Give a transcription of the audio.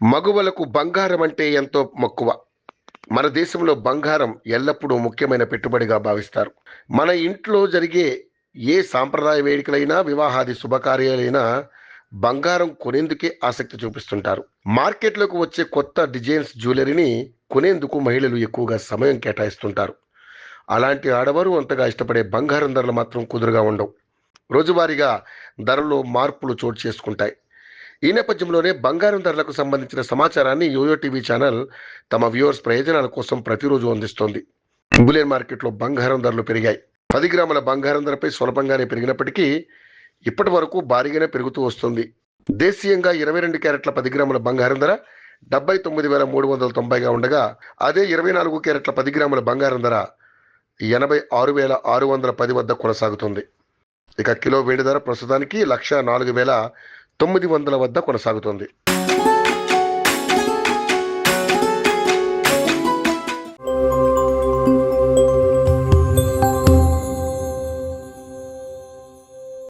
మగువలకు బంగారం అంటే ఎంతో మక్కువ. మన దేశంలో బంగారం ఎల్లప్పుడూ ముఖ్యమైన పెట్టుబడిగా భావిస్తారు. మన ఇంట్లో జరిగే ఏ సాంప్రదాయ వేడుకలైనా, వివాహాది శుభకార్యాలైనా బంగారం కొనేందుకే ఆసక్తి చూపిస్తుంటారు. మార్కెట్లోకి వచ్చే కొత్త డిజైన్స్ జ్యువెలరీని కొనేందుకు మహిళలు ఎక్కువగా సమయం కేటాయిస్తుంటారు. అలాంటి ఆడవారు అంతగా ఇష్టపడే బంగారం ధరలు మాత్రం కుదురుగా ఉండవు. రోజువారీగా ధరల్లో మార్పులు చోటు చేసుకుంటాయి. ఈ నేపథ్యంలోనే బంగారం ధరలకు సంబంధించిన సమాచారాన్ని యోయో టీవీ ఛానల్ తమ వ్యూవర్స్ ప్రయోజనాల కోసం ప్రతిరోజు అందిస్తోంది. బులియన్ మార్కెట్లో బంగారం ధరలు పెరిగాయి. 10 గ్రాముల బంగారం ధరపై స్వల్పంగానే పెరిగినప్పటికీ ఇప్పటి వరకు భారీగానే పెరుగుతూ వస్తుంది. దేశీయంగా 22 క్యారెట్ల 10 గ్రాముల బంగారం ధర 79,390గా ఉండగా, అదే 24 క్యారెట్ల 10 గ్రాముల బంగారం ధర 86,610 వద్ద కొనసాగుతుంది. ఇక కిలో వెండి ధర ప్రస్తుతానికి 1,04,900 వద్ద కొనసాగుతుంది.